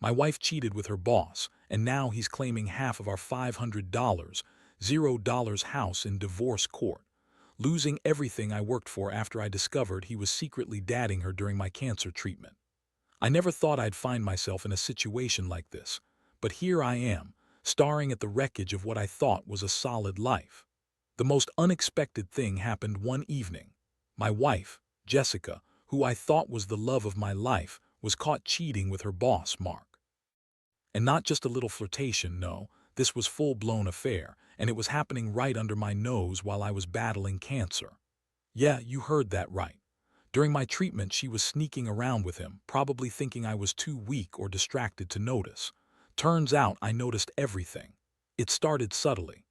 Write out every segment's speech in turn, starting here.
My wife cheated with her boss, and now he's claiming half of our $500, $0 house in divorce court, losing everything I worked for after I discovered he was secretly dating her during my cancer treatment. I never thought I'd find myself in a situation like this, but here I am, staring at the wreckage of what I thought was a solid life. The most unexpected thing happened one evening. My wife, Jessica, who I thought was the love of my life, was caught cheating with her boss, Mark. And not just a little flirtation, no, this was full-blown affair, and it was happening right under my nose while I was battling cancer. Yeah, you heard that right. During my treatment, she was sneaking around with him, probably thinking I was too weak or distracted to notice. Turns out I noticed everything. It started subtly.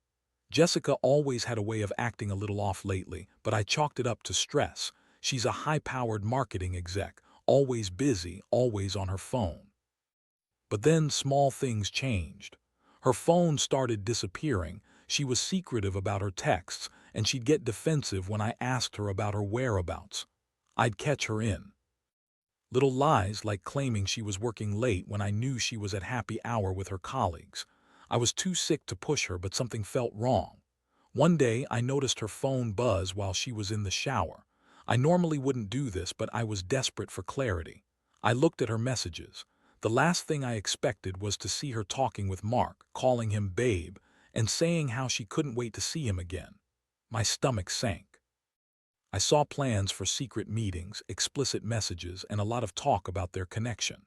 Jessica always had a way of acting a little off lately, but I chalked it up to stress. She's a high-powered marketing exec, always busy, always on her phone. But then small things changed. Her phone started disappearing, she was secretive about her texts, and she'd get defensive when I asked her about her whereabouts. I'd catch her in little lies, like claiming she was working late when I knew she was at happy hour with her colleagues. I was too sick to push her, but something felt wrong. One day, I noticed her phone buzz while she was in the shower. I normally wouldn't do this, but I was desperate for clarity. I looked at her messages. The last thing I expected was to see her talking with Mark, calling him babe, and saying how she couldn't wait to see him again. My stomach sank. I saw plans for secret meetings, explicit messages, and a lot of talk about their connection.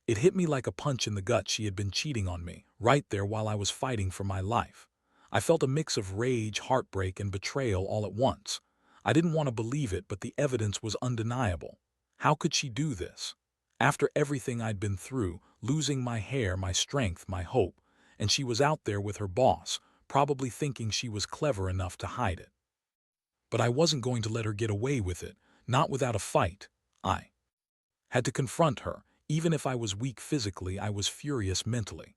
It hit me like a punch in the gut. She had been cheating on me, right there while I was fighting for my life. I felt a mix of rage, heartbreak, and betrayal all at once. I didn't want to believe it, but the evidence was undeniable. How could she do this? After everything I'd been through, losing my hair, my strength, my hope, and she was out there with her boss, probably thinking she was clever enough to hide it. But I wasn't going to let her get away with it, not without a fight. I had to confront her. Even if I was weak physically, I was furious mentally.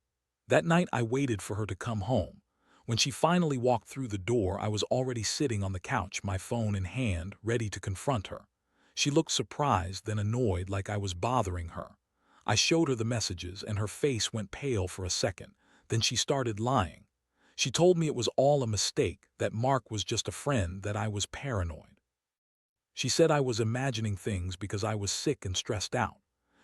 That night I waited for her to come home. When she finally walked through the door, I was already sitting on the couch, my phone in hand, ready to confront her. She looked surprised, then annoyed, like I was bothering her. I showed her the messages, and her face went pale for a second. Then she started lying. She told me it was all a mistake, that Mark was just a friend, that I was paranoid. She said I was imagining things because I was sick and stressed out.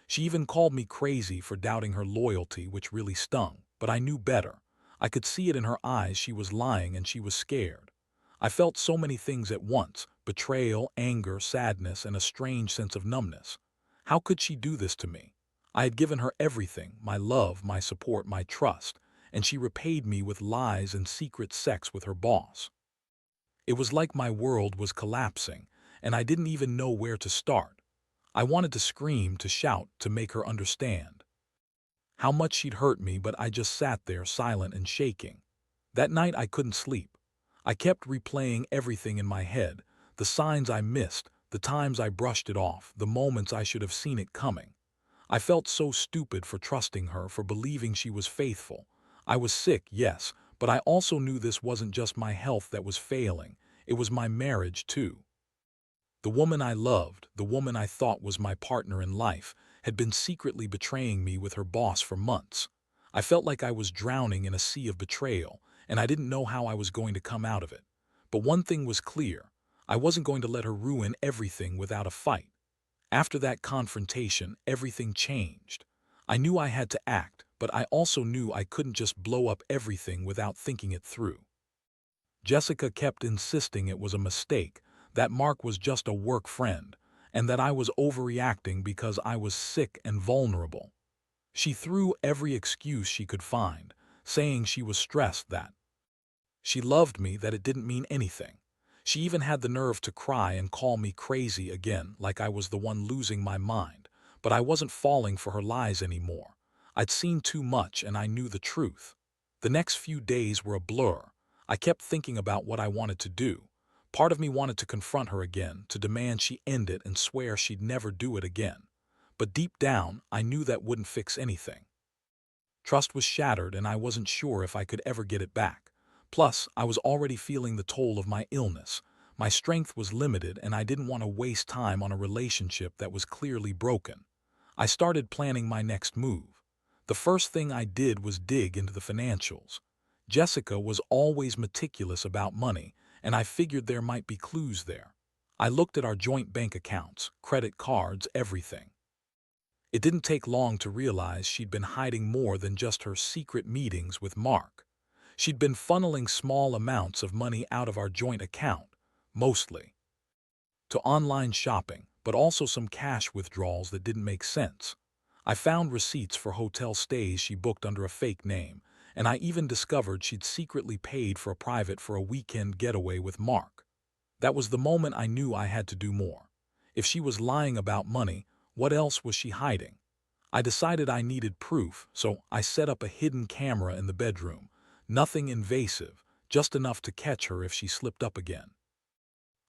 She even called me crazy for doubting her loyalty, which really stung, but I knew better. I could see it in her eyes. She was lying and she was scared. I felt so many things at once: betrayal, anger, sadness, and a strange sense of numbness. How could she do this to me? I had given her everything: my love, my support, my trust, and she repaid me with lies and secret sex with her boss. It was like my world was collapsing, and I didn't even know where to start. I wanted to scream, to shout, to make her understand how much she'd hurt me, but I just sat there, silent and shaking. That night I couldn't sleep. I kept replaying everything in my head: the signs I missed, the times I brushed it off, the moments I should have seen it coming. I felt so stupid for trusting her, for believing she was faithful. I was sick, yes, but I also knew this wasn't just my health that was failing. It was my marriage, too. The woman I loved, the woman I thought was my partner in life, had been secretly betraying me with her boss for months. I felt like I was drowning in a sea of betrayal, and I didn't know how I was going to come out of it. But one thing was clear: I wasn't going to let her ruin everything without a fight. After that confrontation, everything changed. I knew I had to act, but I also knew I couldn't just blow up everything without thinking it through. Jessica kept insisting it was a mistake, that Mark was just a work friend, and that I was overreacting because I was sick and vulnerable. She threw every excuse she could find, saying she was stressed, that she loved me, that it didn't mean anything. She even had the nerve to cry and call me crazy again, like I was the one losing my mind. But I wasn't falling for her lies anymore. I'd seen too much, and I knew the truth. The next few days were a blur. I kept thinking about what I wanted to do. Part of me wanted to confront her again, to demand she end it and swear she'd never do it again. But deep down, I knew that wouldn't fix anything. Trust was shattered, and I wasn't sure if I could ever get it back. Plus, I was already feeling the toll of my illness. My strength was limited, and I didn't want to waste time on a relationship that was clearly broken. I started planning my next move. The first thing I did was dig into the financials. Jessica was always meticulous about money, and I figured there might be clues there. I looked at our joint bank accounts, credit cards, everything. It didn't take long to realize she'd been hiding more than just her secret meetings with Mark. She'd been funneling small amounts of money out of our joint account, mostly to online shopping, but also some cash withdrawals that didn't make sense. I found receipts for hotel stays she booked under a fake name, and I even discovered she'd secretly paid for a weekend getaway with Mark. That was the moment I knew I had to do more. If she was lying about money, what else was she hiding? I decided I needed proof, so I set up a hidden camera in the bedroom. Nothing invasive, just enough to catch her if she slipped up again.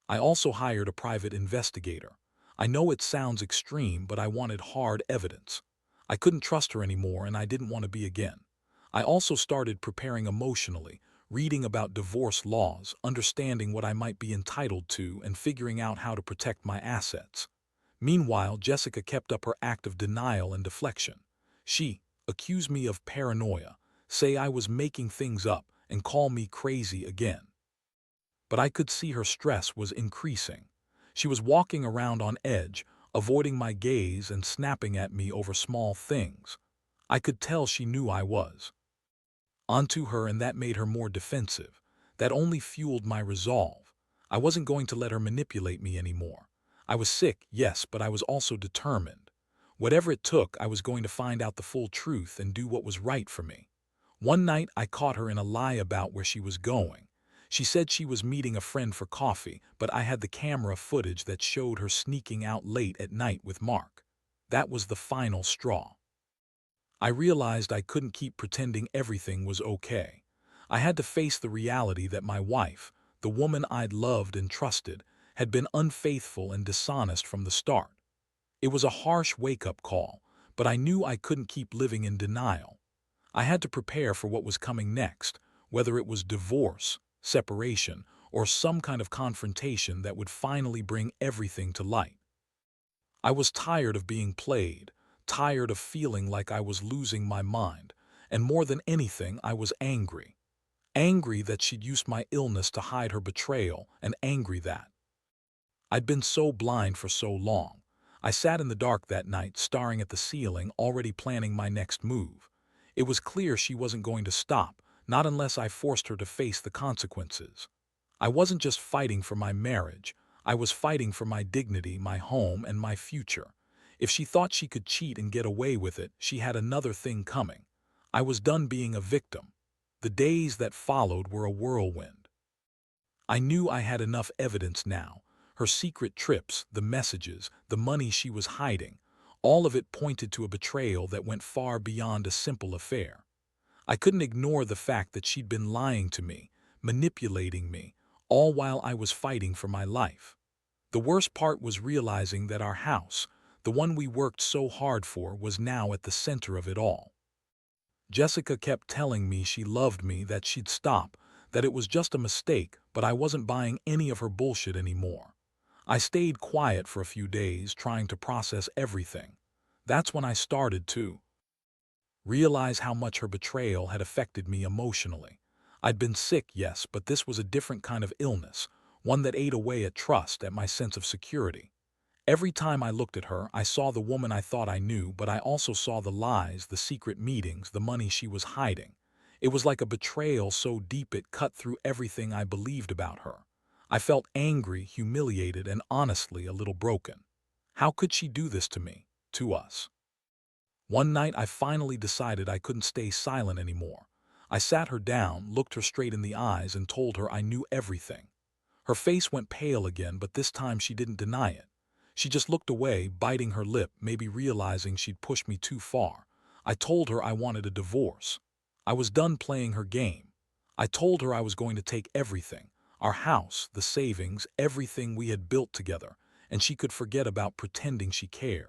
I also hired a private investigator. I know it sounds extreme, but I wanted hard evidence. I couldn't trust her anymore, and I didn't want to be again. I also started preparing emotionally, reading about divorce laws, understanding what I might be entitled to, and figuring out how to protect my assets. Meanwhile, Jessica kept up her act of denial and deflection. She accused me of paranoia, say I was making things up, and call me crazy again. But I could see her stress was increasing. She was walking around on edge, avoiding my gaze and snapping at me over small things. I could tell she knew I was onto her, and that made her more defensive. That only fueled my resolve. I wasn't going to let her manipulate me anymore. I was sick, yes, but I was also determined. Whatever it took, I was going to find out the full truth and do what was right for me. One night, I caught her in a lie about where she was going. She said she was meeting a friend for coffee, but I had the camera footage that showed her sneaking out late at night with Mark. That was the final straw. I realized I couldn't keep pretending everything was okay. I had to face the reality that my wife, the woman I'd loved and trusted, had been unfaithful and dishonest from the start. It was a harsh wake-up call, but I knew I couldn't keep living in denial. I had to prepare for what was coming next, whether it was divorce, separation, or some kind of confrontation that would finally bring everything to light. I was tired of being played, tired of feeling like I was losing my mind, and more than anything, I was angry. Angry that she'd used my illness to hide her betrayal, and angry that I'd been so blind for so long. I sat in the dark that night, staring at the ceiling, already planning my next move. It was clear she wasn't going to stop, not unless I forced her to face the consequences. I wasn't just fighting for my marriage, I was fighting for my dignity, my home, and my future. If she thought she could cheat and get away with it, she had another thing coming. I was done being a victim. The days that followed were a whirlwind. I knew I had enough evidence now. Her secret trips, the messages, the money she was hiding, all of it pointed to a betrayal that went far beyond a simple affair. I couldn't ignore the fact that she'd been lying to me, manipulating me, all while I was fighting for my life. The worst part was realizing that our house, the one we worked so hard for, was now at the center of it all. Jessica kept telling me she loved me, that she'd stop, that it was just a mistake, but I wasn't buying any of her bullshit anymore. I stayed quiet for a few days, trying to process everything. That's when I started to realize how much her betrayal had affected me emotionally. I'd been sick, yes, but this was a different kind of illness, one that ate away at trust, at my sense of security. Every time I looked at her, I saw the woman I thought I knew, but I also saw the lies, the secret meetings, the money she was hiding. It was like a betrayal so deep it cut through everything I believed about her. I felt angry, humiliated, and honestly a little broken. How could she do this to me, to us? One night I finally decided I couldn't stay silent anymore. I sat her down, looked her straight in the eyes, and told her I knew everything. Her face went pale again, but this time she didn't deny it. She just looked away, biting her lip, maybe realizing she'd pushed me too far. I told her I wanted a divorce. I was done playing her game. I told her I was going to take everything, our house, the savings, everything we had built together, and she could forget about pretending she cared.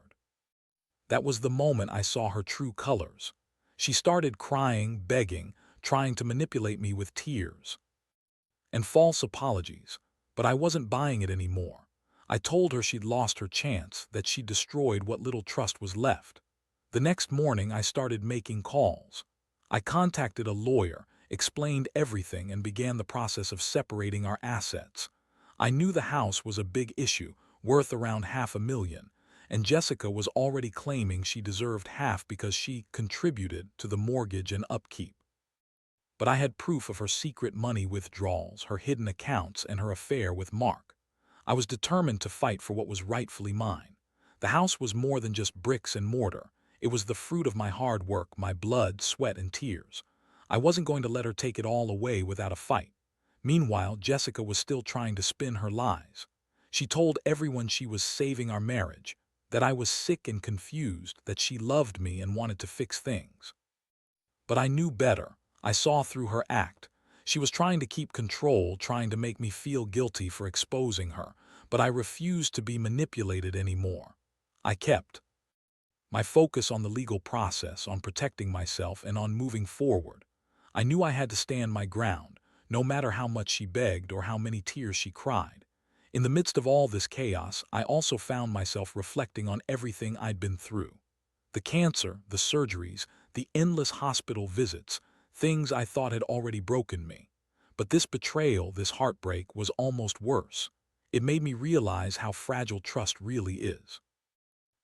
That was the moment I saw her true colors. She started crying, begging, trying to manipulate me with tears and false apologies, but I wasn't buying it anymore. I told her she'd lost her chance, that she'd destroyed what little trust was left. The next morning, I started making calls. I contacted a lawyer, explained everything, and began the process of separating our assets. I knew the house was a big issue, worth around $500,000, and Jessica was already claiming she deserved half because she contributed to the mortgage and upkeep. But I had proof of her secret money withdrawals, her hidden accounts, and her affair with Mark. I was determined to fight for what was rightfully mine. The house was more than just bricks and mortar. It was the fruit of my hard work, my blood, sweat, and tears. I wasn't going to let her take it all away without a fight. Meanwhile, Jessica was still trying to spin her lies. She told everyone she was saving our marriage, that I was sick and confused, that she loved me and wanted to fix things. But I knew better. I saw through her act. She was trying to keep control, trying to make me feel guilty for exposing her, but I refused to be manipulated anymore. I kept my focus on the legal process, on protecting myself, and on moving forward. I knew I had to stand my ground, no matter how much she begged or how many tears she cried. In the midst of all this chaos, I also found myself reflecting on everything I'd been through. The cancer, the surgeries, the endless hospital visits, things I thought had already broken me. But this betrayal, this heartbreak, was almost worse. It made me realize how fragile trust really is.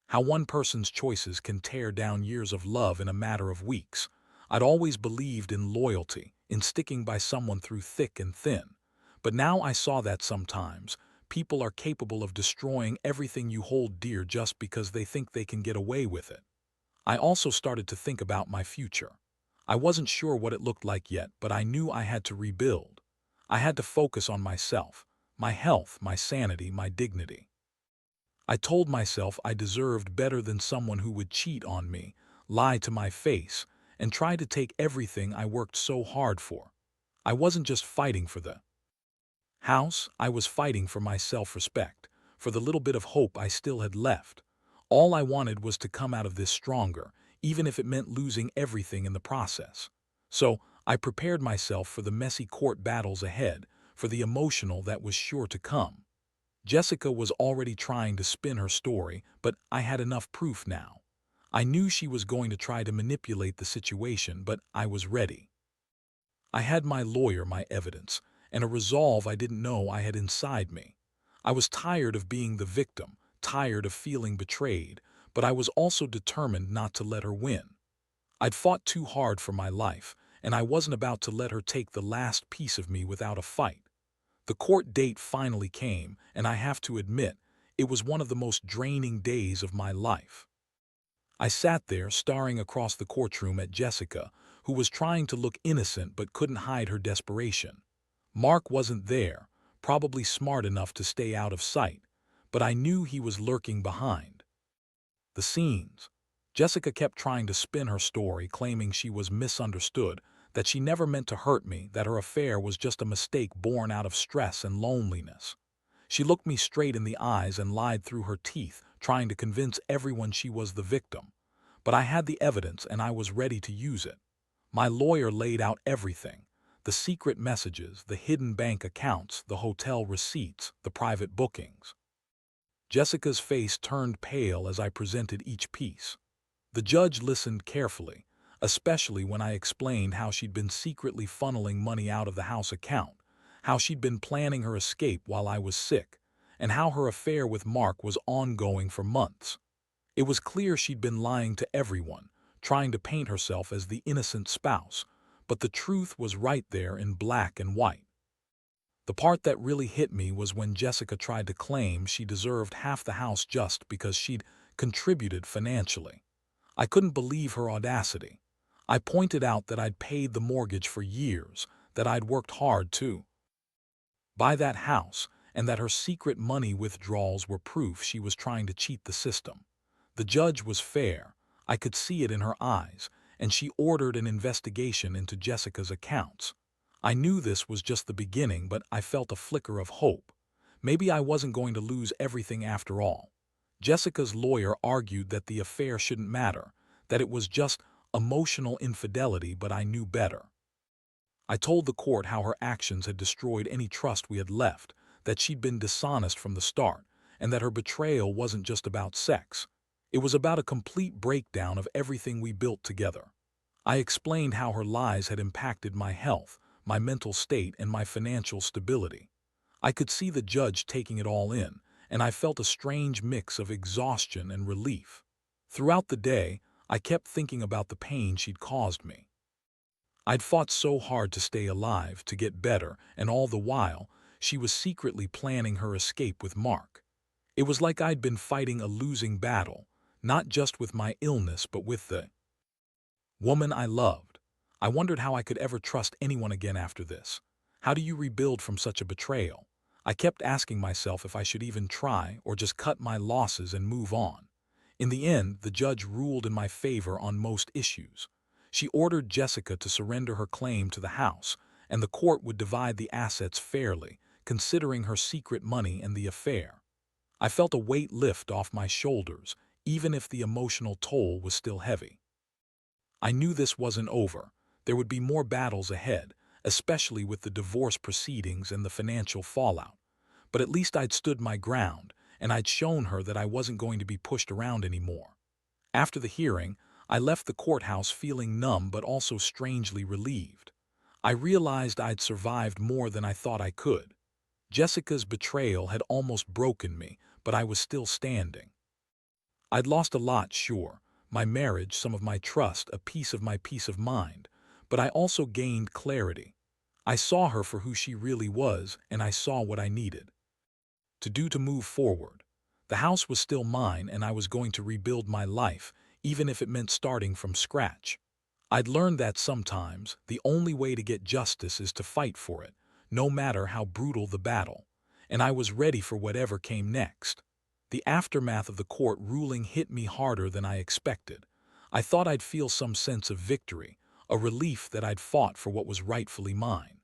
How one person's choices can tear down years of love in a matter of weeks. I'd always believed in loyalty, in sticking by someone through thick and thin. But now I saw that sometimes people are capable of destroying everything you hold dear just because they think they can get away with it. I also started to think about my future. I wasn't sure what it looked like yet, but I knew I had to rebuild. I had to focus on myself, my health, my sanity, my dignity. I told myself I deserved better than someone who would cheat on me, lie to my face, and try to take everything I worked so hard for. I wasn't just fighting for the house, I was fighting for my self-respect, for the little bit of hope I still had left. All I wanted was to come out of this stronger, even if it meant losing everything in the process. So, I prepared myself for the messy court battles ahead, for the emotional that was sure to come. Jessica was already trying to spin her story, but I had enough proof now. I knew she was going to try to manipulate the situation, but I was ready. I had my lawyer, my evidence, and a resolve I didn't know I had inside me. I was tired of being the victim, tired of feeling betrayed, but I was also determined not to let her win. I'd fought too hard for my life, and I wasn't about to let her take the last piece of me without a fight. The court date finally came, and I have to admit, it was one of the most draining days of my life. I sat there staring across the courtroom at Jessica, who was trying to look innocent but couldn't hide her desperation. Mark wasn't there, probably smart enough to stay out of sight, but I knew he was lurking behind the scenes. Jessica kept trying to spin her story, claiming she was misunderstood, that she never meant to hurt me, that her affair was just a mistake born out of stress and loneliness. She looked me straight in the eyes and lied through her teeth, trying to convince everyone she was the victim. But I had the evidence and I was ready to use it. My lawyer laid out everything: the secret messages, the hidden bank accounts, the hotel receipts, the private bookings. Jessica's face turned pale as I presented each piece. The judge listened carefully, especially when I explained how she'd been secretly funneling money out of the house account, how she'd been planning her escape while I was sick, and how her affair with Mark was ongoing for months. It was clear she'd been lying to everyone, trying to paint herself as the innocent spouse, but the truth was right there in black and white. The part that really hit me was when Jessica tried to claim she deserved half the house just because she'd contributed financially. I couldn't believe her audacity. I pointed out that I'd paid the mortgage for years, that I'd worked hard to buy that house, and that her secret money withdrawals were proof she was trying to cheat the system. The judge was fair. I could see it in her eyes, and she ordered an investigation into Jessica's accounts. I knew this was just the beginning, but I felt a flicker of hope. Maybe I wasn't going to lose everything after all. Jessica's lawyer argued that the affair shouldn't matter, that it was just emotional infidelity, but I knew better. I told the court how her actions had destroyed any trust we had left, that she'd been dishonest from the start, and that her betrayal wasn't just about sex. It was about a complete breakdown of everything we built together. I explained how her lies had impacted my health, my mental state, and my financial stability. I could see the judge taking it all in, and I felt a strange mix of exhaustion and relief. Throughout the day, I kept thinking about the pain she'd caused me. I'd fought so hard to stay alive, to get better, and all the while, she was secretly planning her escape with Mark. It was like I'd been fighting a losing battle, not just with my illness but with the woman I loved. I wondered how I could ever trust anyone again after this. How do you rebuild from such a betrayal? I kept asking myself if I should even try or just cut my losses and move on. In the end, the judge ruled in my favor on most issues. She ordered Jessica to surrender her claim to the house, and the court would divide the assets fairly, considering her secret money and the affair. I felt a weight lift off my shoulders, even if the emotional toll was still heavy. I knew this wasn't over. There would be more battles ahead, especially with the divorce proceedings and the financial fallout. But at least I'd stood my ground, and I'd shown her that I wasn't going to be pushed around anymore. After the hearing, I left the courthouse feeling numb but also strangely relieved. I realized I'd survived more than I thought I could. Jessica's betrayal had almost broken me, but I was still standing. I'd lost a lot, sure. My marriage, some of my trust, a piece of my peace of mind. But I also gained clarity. I saw her for who she really was, and I saw what I needed to do to move forward. The house was still mine, and I was going to rebuild my life, even if it meant starting from scratch. I'd learned that sometimes the only way to get justice is to fight for it, no matter how brutal the battle. And I was ready for whatever came next. The aftermath of the court ruling hit me harder than I expected. I thought I'd feel some sense of victory, a relief that I'd fought for what was rightfully mine.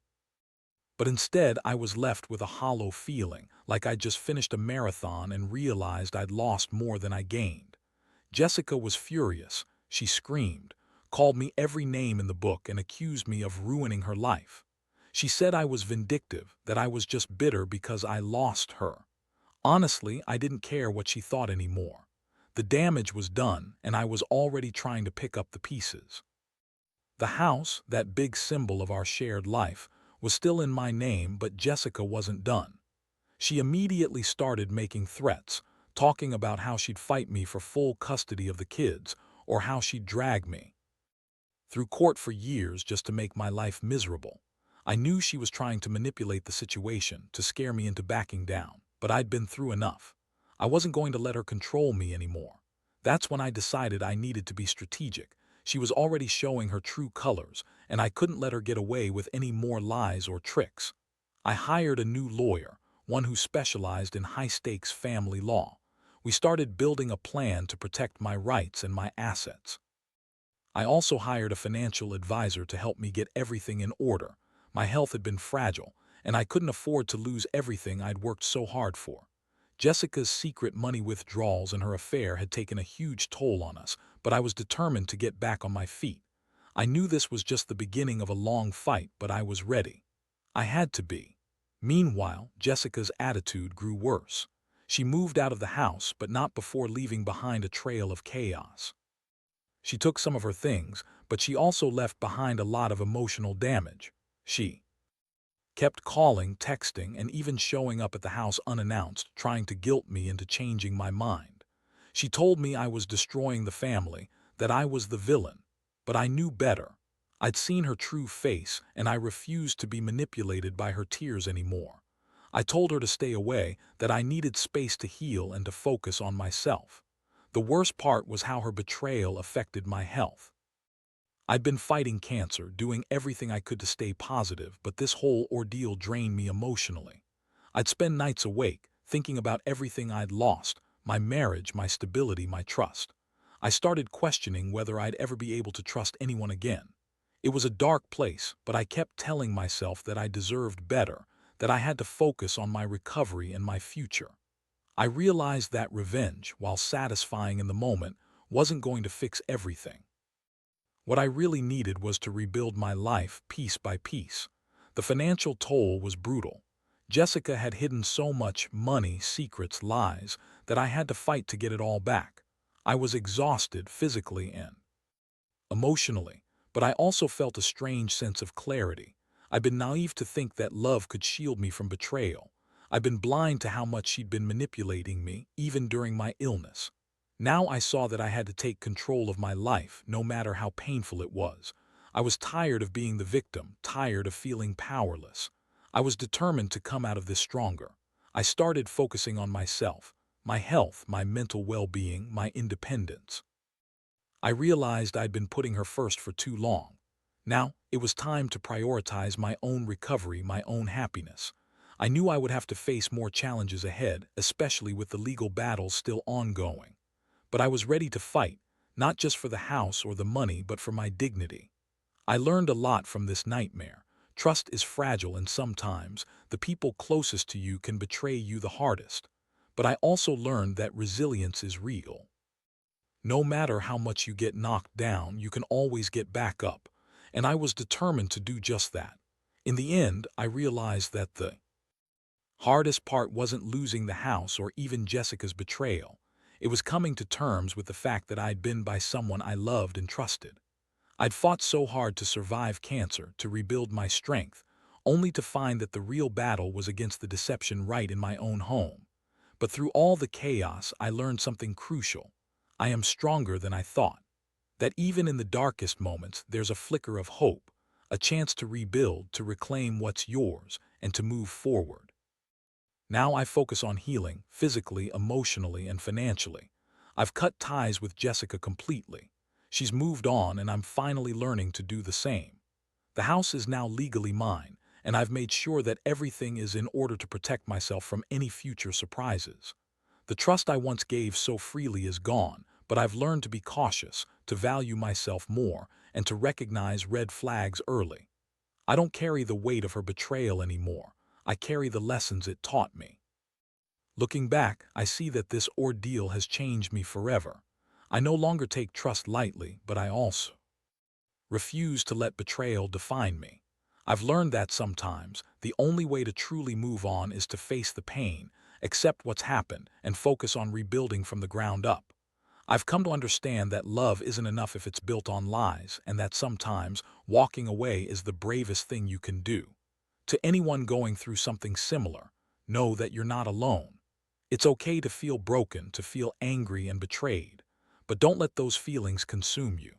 But instead, I was left with a hollow feeling, like I'd just finished a marathon and realized I'd lost more than I gained. Jessica was furious. She screamed, called me every name in the book, and accused me of ruining her life. She said I was vindictive, that I was just bitter because I lost her. Honestly, I didn't care what she thought anymore. The damage was done, and I was already trying to pick up the pieces. The house, that big symbol of our shared life, was still in my name, but Jessica wasn't done. She immediately started making threats, talking about how she'd fight me for full custody of the kids, or how she'd drag me through court for years just to make my life miserable. I knew she was trying to manipulate the situation, to scare me into backing down, but I'd been through enough. I wasn't going to let her control me anymore. That's when I decided I needed to be strategic. She was already showing her true colors, and I couldn't let her get away with any more lies or tricks. I hired a new lawyer, one who specialized in high-stakes family law. We started building a plan to protect my rights and my assets. I also hired a financial advisor to help me get everything in order. My health had been fragile, and I couldn't afford to lose everything I'd worked so hard for. Jessica's secret money withdrawals and her affair had taken a huge toll on us, but I was determined to get back on my feet. I knew this was just the beginning of a long fight, but I was ready. I had to be. Meanwhile, Jessica's attitude grew worse. She moved out of the house, but not before leaving behind a trail of chaos. She took some of her things, but she also left behind a lot of emotional damage. She kept calling, texting, and even showing up at the house unannounced, trying to guilt me into changing my mind. She told me I was destroying the family, that I was the villain. But I knew better. I'd seen her true face, and I refused to be manipulated by her tears anymore. I told her to stay away, that I needed space to heal and to focus on myself. The worst part was how her betrayal affected my health. I'd been fighting cancer, doing everything I could to stay positive, but this whole ordeal drained me emotionally. I'd spend nights awake, thinking about everything I'd lost, my marriage, my stability, my trust. I started questioning whether I'd ever be able to trust anyone again. It was a dark place, but I kept telling myself that I deserved better, that I had to focus on my recovery and my future. I realized that revenge, while satisfying in the moment, wasn't going to fix everything. What I really needed was to rebuild my life piece by piece. The financial toll was brutal. Jessica had hidden so much money, secrets, lies, that I had to fight to get it all back. I was exhausted physically and emotionally, but I also felt a strange sense of clarity. I'd been naive to think that love could shield me from betrayal. I'd been blind to how much she'd been manipulating me, even during my illness. Now I saw that I had to take control of my life, no matter how painful it was. I was tired of being the victim, tired of feeling powerless. I was determined to come out of this stronger. I started focusing on myself, my health, my mental well-being, my independence. I realized I'd been putting her first for too long. Now, it was time to prioritize my own recovery, my own happiness. I knew I would have to face more challenges ahead, especially with the legal battles still ongoing. But I was ready to fight, not just for the house or the money, but for my dignity. I learned a lot from this nightmare. Trust is fragile, and sometimes the people closest to you can betray you the hardest. But I also learned that resilience is real. No matter how much you get knocked down, you can always get back up. And I was determined to do just that. In the end, I realized that the hardest part wasn't losing the house or even Jessica's betrayal. It was coming to terms with the fact that I'd been by someone I loved and trusted. I'd fought so hard to survive cancer, to rebuild my strength, only to find that the real battle was against the deception right in my own home. But through all the chaos, I learned something crucial. I am stronger than I thought. That even in the darkest moments, there's a flicker of hope, a chance to rebuild, to reclaim what's yours, and to move forward. Now I focus on healing, physically, emotionally, and financially. I've cut ties with Jessica completely. She's moved on, and I'm finally learning to do the same. The house is now legally mine, and I've made sure that everything is in order to protect myself from any future surprises. The trust I once gave so freely is gone, but I've learned to be cautious, to value myself more, and to recognize red flags early. I don't carry the weight of her betrayal anymore. I carry the lessons it taught me. Looking back, I see that this ordeal has changed me forever. I no longer take trust lightly, but I also refuse to let betrayal define me. I've learned that sometimes the only way to truly move on is to face the pain, accept what's happened, and focus on rebuilding from the ground up. I've come to understand that love isn't enough if it's built on lies, and that sometimes walking away is the bravest thing you can do. To anyone going through something similar, know that you're not alone. It's okay to feel broken, to feel angry and betrayed, but don't let those feelings consume you.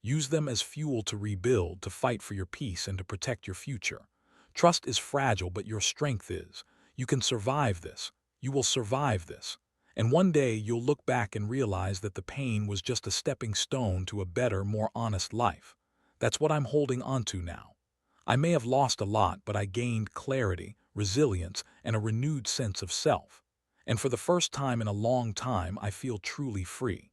Use them as fuel to rebuild, to fight for your peace, and to protect your future. Trust is fragile, but your strength is. You can survive this. You will survive this. And one day you'll look back and realize that the pain was just a stepping stone to a better, more honest life. That's what I'm holding on to now. I may have lost a lot, but I gained clarity, resilience, and a renewed sense of self. And for the first time in a long time, I feel truly free.